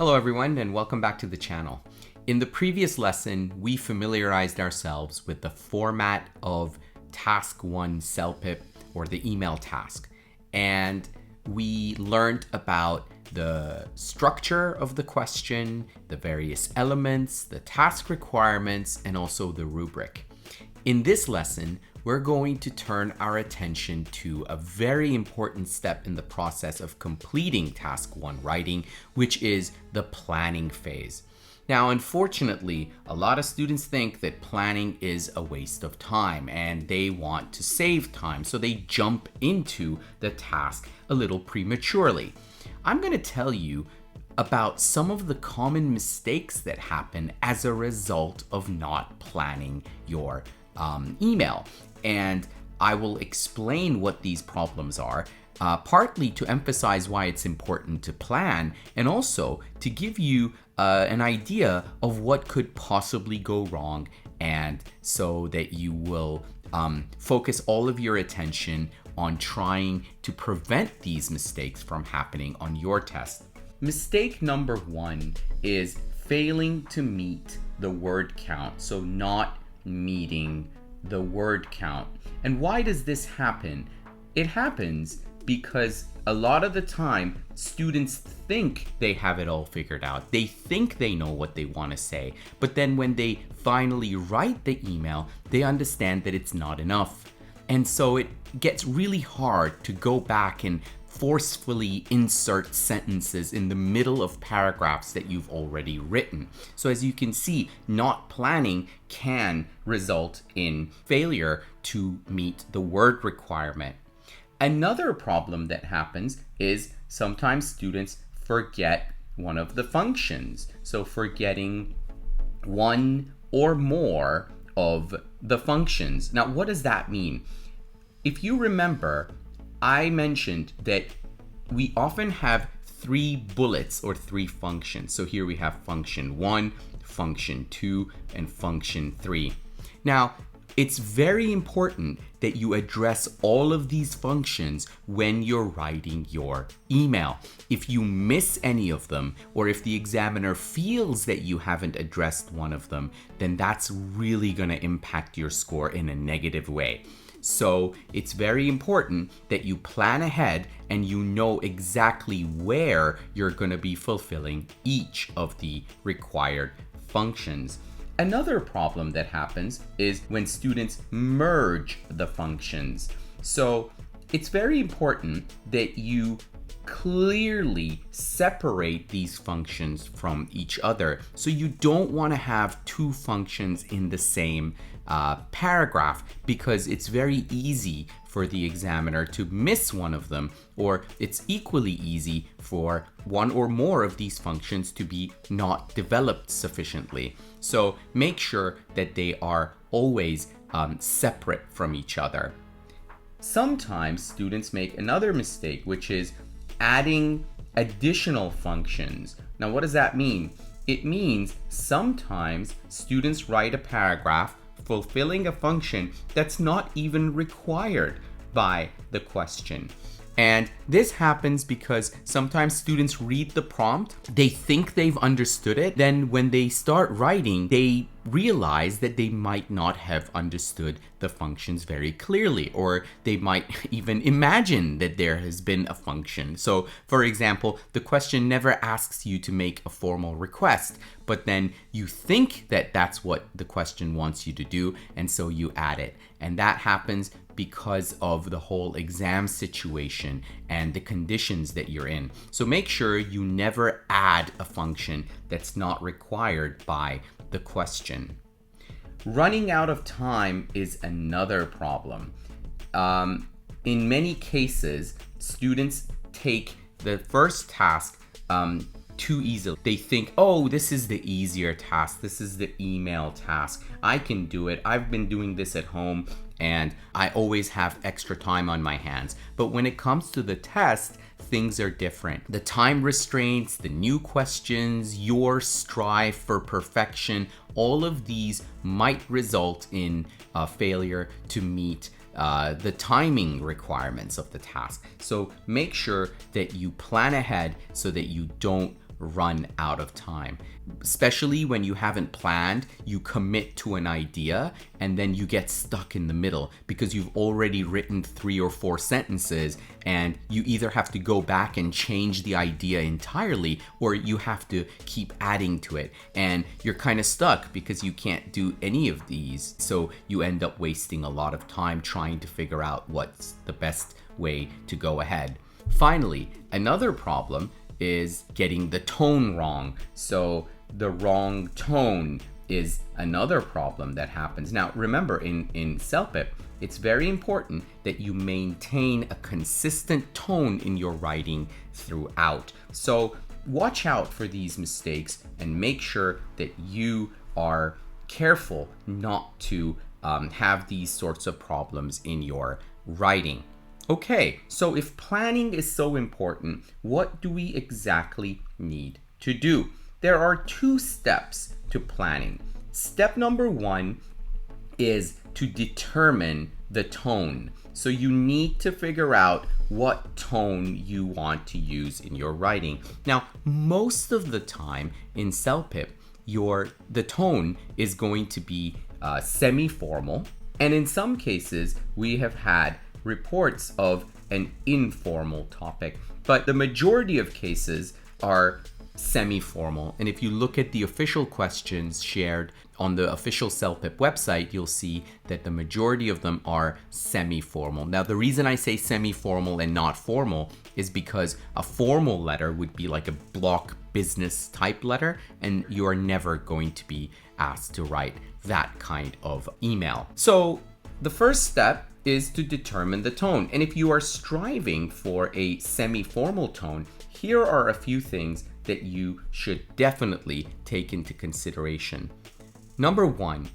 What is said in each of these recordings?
Hello everyone and welcome back to the channel. In the previous lesson, we familiarized ourselves with the format of task 1 CELPIP or the email task. And we learned about the structure of the question, the various elements, the task requirements, and also the rubric. In this lesson, we're going to turn our attention to a very important step in the process of completing task 1 writing, which is the planning phase. Now, unfortunately, a lot of students think that planning is a waste of time and they want to save time, so they jump into the task a little prematurely. I'm going to tell you about some of the common mistakes that happen as a result of not planning your email. And I will explain what these problems are, partly to emphasize why it's important to plan, and also to give you an idea of what could possibly go wrong, and so that you will focus all of your attention on trying to prevent these mistakes from happening on your test. Mistake number 1 is failing to meet the word count, so not meeting the word count. And why does this happen? It happens because a lot of the time students think they have it all figured out. They think they know what they want to say, but then when they finally write the email, they understand that it's not enough. And so it gets really hard to go back and forcefully insert sentences in the middle of paragraphs that you've already written. So as you can see, not planning can result in failure to meet the word requirement. Another problem that happens is sometimes students forget one of the functions. So forgetting one or more of the functions. Now, what does that mean? If you remember, I mentioned that we often have 3 bullets or 3 functions. So here we have function 1, function 2, and function 3. Now, it's very important that you address all of these functions when you're writing your email. If you miss any of them, or if the examiner feels that you haven't addressed one of them, then that's really going to impact your score in a negative way. So it's very important that you plan ahead and you know exactly where you're going to be fulfilling each of the required functions. Another problem that happens is when students merge the functions. So it's very important that you clearly separate these functions from each other. So you don't want to have 2 functions in the same paragraph, because it's very easy for the examiner to miss one of them, or it's equally easy for one or more of these functions to be not developed sufficiently. So make sure that they are always separate from each other. Sometimes students make another mistake, which is adding additional functions. Now, what does that mean? It means sometimes students write a paragraph fulfilling a function that's not even required by the question. And this happens because sometimes students read the prompt, they think they've understood it, then when they start writing, they realize that they might not have understood the functions very clearly, or they might even imagine that there has been a function. So, for example, the question never asks you to make a formal request, but then you think that that's what the question wants you to do, and so you add it. And that happens because of the whole exam situation and the conditions that you're in. So make sure you never add a function that's not required by the question. Running out of time is another problem. In many cases, students take the first task too easily. They think, oh, this is the easier task. This is the email task. I can do it. I've been doing this at home and I always have extra time on my hands. But when it comes to the test, things are different. The time restraints, the new questions, your strive for perfection, all of these might result in a failure to meet the timing requirements of the task. So make sure that you plan ahead so that you don't run out of time. Especially when you haven't planned, you commit to an idea and then you get stuck in the middle because you've already written 3 or 4 sentences and you either have to go back and change the idea entirely or you have to keep adding to it. And you're kind of stuck because you can't do any of these. So you end up wasting a lot of time trying to figure out what's the best way to go ahead. Finally, another problem is getting the tone wrong. So the wrong tone is another problem that happens. Now, remember, in CELPIP, it's very important that you maintain a consistent tone in your writing throughout. So watch out for these mistakes and make sure that you are careful not to have these sorts of problems in your writing. Okay, so if planning is so important, what do we exactly need to do? There are 2 steps to planning. Step number 1 is to determine the tone. So you need to figure out what tone you want to use in your writing. Now, most of the time in CELPIP, the tone is going to be semi-formal, and in some cases, we have had reports of an informal topic, but the majority of cases are semi-formal. And if you look at the official questions shared on the official CELPIP website, you'll see that the majority of them are semi-formal. Now, the reason I say semi-formal and not formal is because a formal letter would be like a block business type letter, and you are never going to be asked to write that kind of email. So the first step is to determine the tone. And if you are striving for a semi-formal tone, here are a few things that you should definitely take into consideration. Number 1,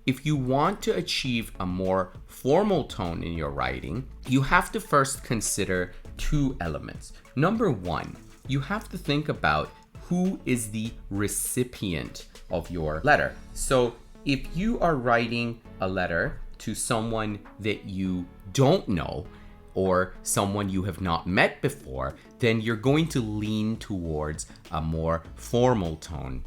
if you want to achieve a more formal tone in your writing, you have to first consider 2 elements. Number 1, you have to think about who is the recipient of your letter. So if you are writing a letter to someone that you don't know or someone you have not met before, then you're going to lean towards a more formal tone.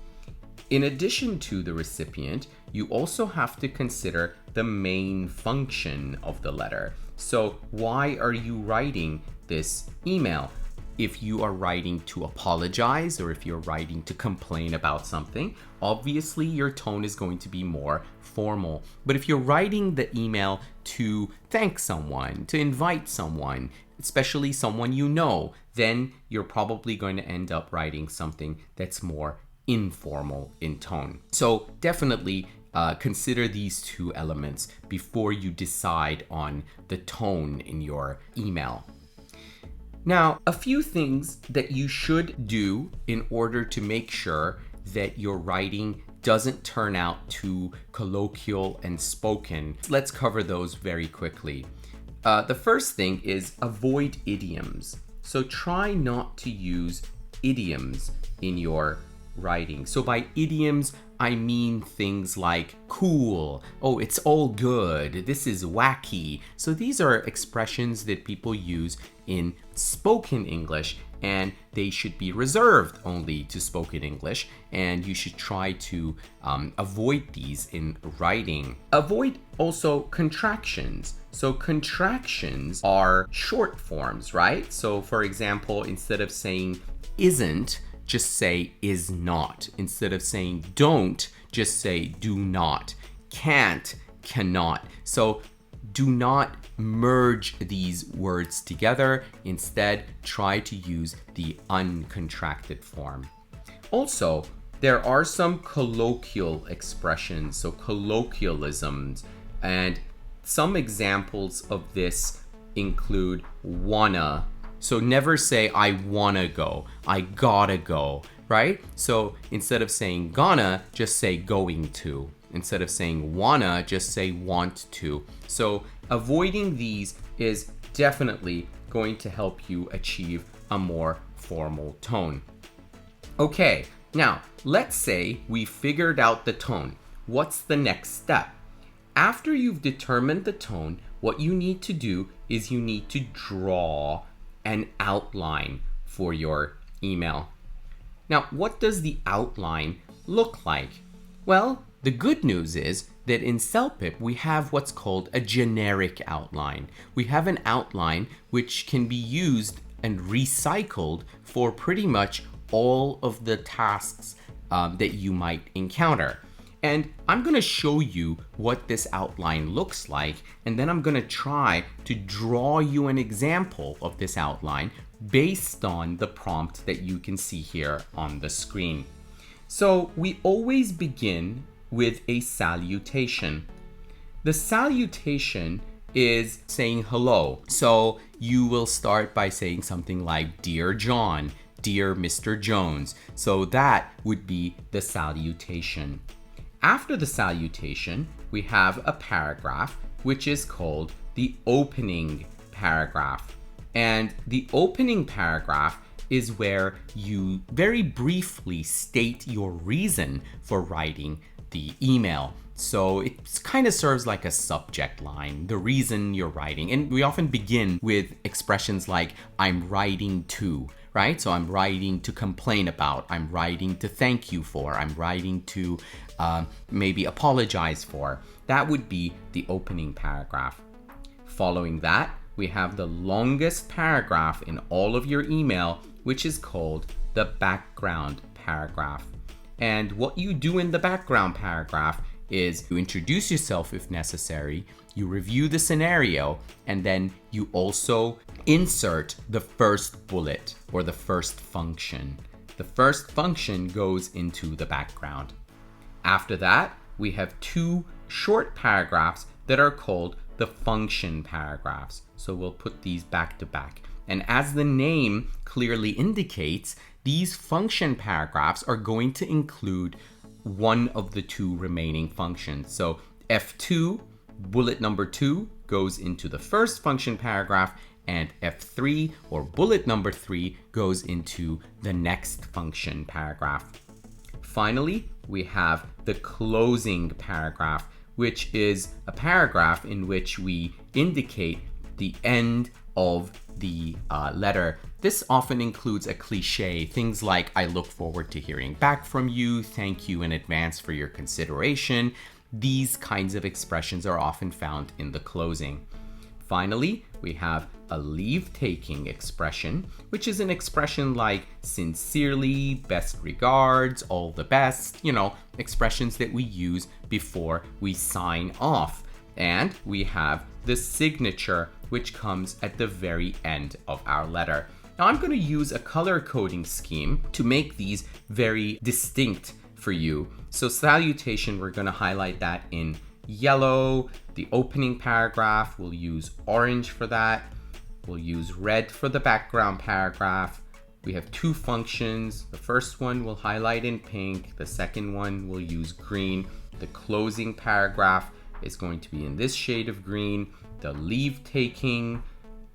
In addition to the recipient, you also have to consider the main function of the letter. So why are you writing this email? If you are writing to apologize or if you're writing to complain about something, obviously your tone is going to be more formal. But if you're writing the email to thank someone, to invite someone, especially someone you know, then you're probably going to end up writing something that's more informal in tone. So definitely consider these 2 elements before you decide on the tone in your email. Now, a few things that you should do in order to make sure that your writing doesn't turn out too colloquial and spoken. Let's cover those very quickly. The first thing is avoid idioms. So try not to use idioms in your writing. So by idioms, I mean things like cool, oh, it's all good, this is wacky. So these are expressions that people use in spoken English, and they should be reserved only to spoken English, and you should try to avoid these in writing. Avoid also contractions. So contractions are short forms, right? So for example, instead of saying isn't, just say is not. Instead of saying don't, just say do not. Can't, cannot. So do not merge these words together. Instead, try to use the uncontracted form. Also, there are some colloquial expressions, so colloquialisms, and some examples of this include wanna. So never say I wanna go, I gotta go, right? So instead of saying gonna, just say going to. Instead of saying wanna, just say want to. So avoiding these is definitely going to help you achieve a more formal tone. Okay, now let's say we figured out the tone. What's the next step? After you've determined the tone, what you need to do is you need to draw an outline for your email. Now, what does the outline look like? Well, the good news is that in CELPIP, we have what's called a generic outline. We have an outline which can be used and recycled for pretty much all of the tasks that you might encounter. And I'm going to show you what this outline looks like, and then I'm going to try to draw you an example of this outline based on the prompt that you can see here on the screen. So we always begin with a salutation. The salutation is saying hello. So you will start by saying something like, "Dear John," "Dear Mr. Jones." So that would be the salutation. After the salutation, we have a paragraph, which is called the opening paragraph. And the opening paragraph is where you very briefly state your reason for writing the email. So it kind of serves like a subject line, the reason you're writing. And we often begin with expressions like, "I'm writing to," right? So I'm writing to complain about, I'm writing to thank you for, I'm writing to maybe apologize for. That would be the opening paragraph. Following that, we have the longest paragraph in all of your email, which is called the background paragraph. And what you do in the background paragraph is you introduce yourself if necessary, you review the scenario, and then you also insert the first bullet or the first function. The first function goes into the background. After that, we have two short paragraphs that are called the function paragraphs. So we'll put these back to back. And as the name clearly indicates, these function paragraphs are going to include one of the two remaining functions. So F2, bullet number 2, goes into the first function paragraph, and F3, or bullet number 3, goes into the next function paragraph. Finally, we have the closing paragraph, which is a paragraph in which we indicate the end of the letter. This often includes a cliche, things like, "I look forward to hearing back from you," "Thank you in advance for your consideration." These kinds of expressions are often found in the closing. Finally, we have a leave-taking expression, which is an expression like "sincerely," "best regards," "all the best," expressions that we use before we sign off. And we have the signature, which comes at the very end of our letter. Now I'm going to use a color coding scheme to make these very distinct for you. So salutation, we're going to highlight that in yellow. The opening paragraph, we'll use orange for that. We'll use red for the background paragraph. We have two functions. The first one we'll highlight in pink. The second one we'll use green. The closing paragraph is going to be in this shade of green. The leave taking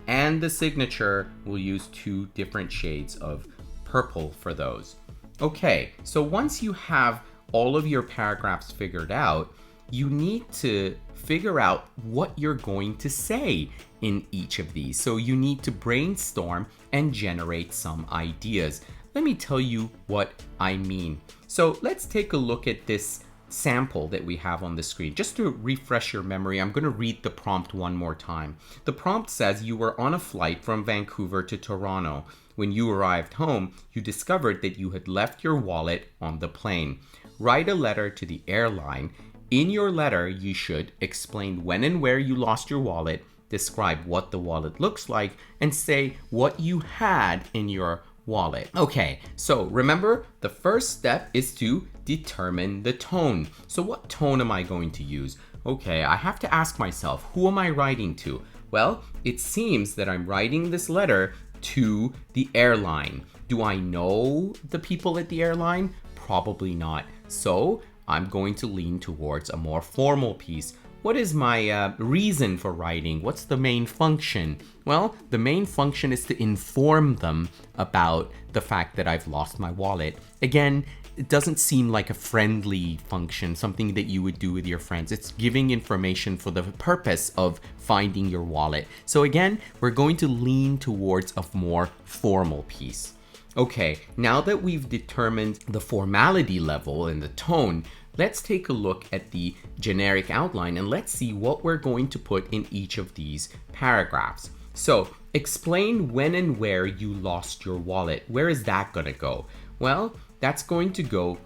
and the signature will use two different shades of purple for those. Okay, so once you have all of your paragraphs figured out, you need to figure out what you're going to say in each of these. So you need to brainstorm and generate some ideas. Let me tell you what I mean. So let's take a look at this sample that we have on the screen. Just to refresh your memory, I'm going to read the prompt one more time. The prompt says you were on a flight from Vancouver to Toronto. When you arrived home, you discovered that you had left your wallet on the plane. Write a letter to the airline. In your letter, you should explain when and where you lost your wallet, describe what the wallet looks like, and say what you had in your wallet. Okay, so remember, the first step is to determine the tone. So what tone am I going to use? Okay, I have to ask myself, who am I writing to? Well, it seems that I'm writing this letter to the airline. Do I know the people at the airline? Probably not. So I'm going to lean towards a more formal piece. What is my reason for writing? What's the main function? Well, the main function is to inform them about the fact that I've lost my wallet. Again, it doesn't seem like a friendly function, something that you would do with your friends. It's giving information for the purpose of finding your wallet. So again, we're going to lean towards a more formal piece. Okay, now that we've determined the formality level and the tone, let's take a look at the generic outline and let's see what we're going to put in each of these paragraphs. So, explain when and where you lost your wallet. Where is that going to go? Well, that's going to go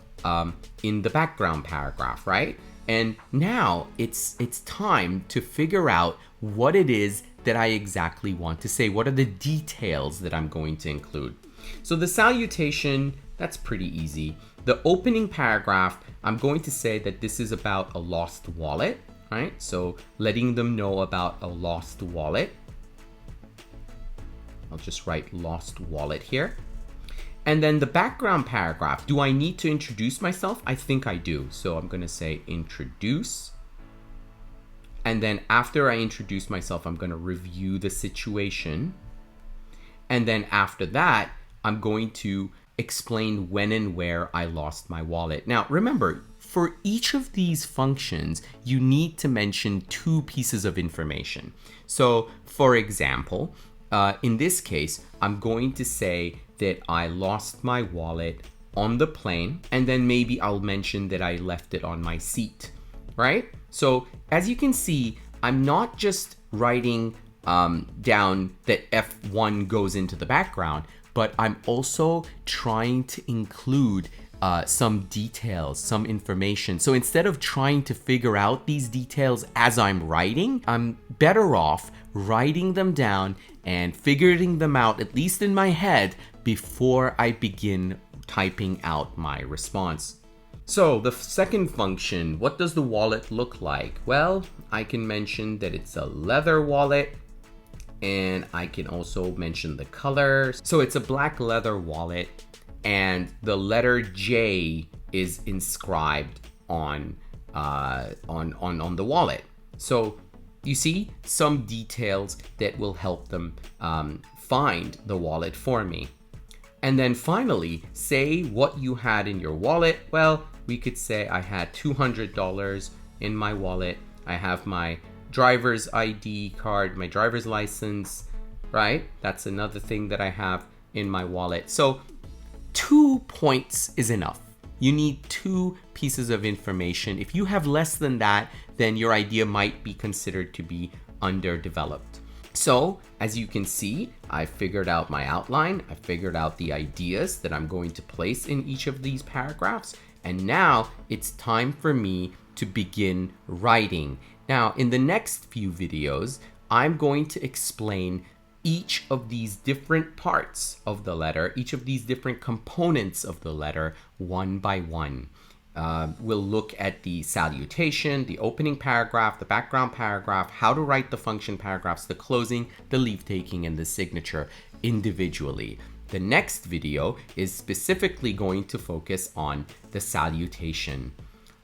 in the background paragraph, right? And now it's time to figure out what it is that I exactly want to say. What are the details that I'm going to include? So the salutation, that's pretty easy. The opening paragraph, I'm going to say that this is about a lost wallet, right? So letting them know about a lost wallet. I'll just write lost wallet here. And then the background paragraph, do I need to introduce myself? I think I do. So I'm going to say introduce. And then after I introduce myself, I'm going to review the situation. And then after that, I'm going to explain when and where I lost my wallet. Now, remember, for each of these functions, you need to mention 2 pieces of information. So, for example, in this case, I'm going to say that I lost my wallet on the plane, and then maybe I'll mention that I left it on my seat, right? So as you can see, I'm not just writing down that F1 goes into the background, but I'm also trying to include some details, some information. So instead of trying to figure out these details as I'm writing, I'm better off writing them down and figuring them out, at least in my head, before I begin typing out my response. So the second function, what does the wallet look like? Well, I can mention that it's a leather wallet, and I can also mention the color. So it's a black leather wallet, and the letter J is inscribed on the wallet. So you see some details that will help them find the wallet for me. And then finally, say what you had in your wallet. Well, we could say I had $200 in my wallet. I have my driver's ID card, my driver's license, right? That's another thing that I have in my wallet. So 2 points is enough. You need 2 pieces of information. If you have less than that, then your idea might be considered to be underdeveloped. So, as you can see, I figured out my outline. I figured out the ideas that I'm going to place in each of these paragraphs. And now it's time for me to begin writing. Now, in the next few videos, I'm going to explain each of these different parts of the letter, each of these different components of the letter, one by one. We'll look at the salutation, the opening paragraph, the background paragraph, how to write the function paragraphs, the closing, the leave taking, and the signature individually. The next video is specifically going to focus on the salutation.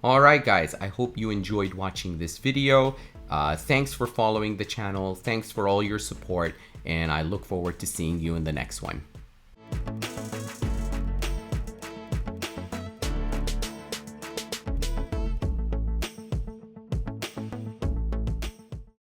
All right, guys, I hope you enjoyed watching this video. Thanks for following the channel. Thanks for all your support, and I look forward to seeing you in the next one.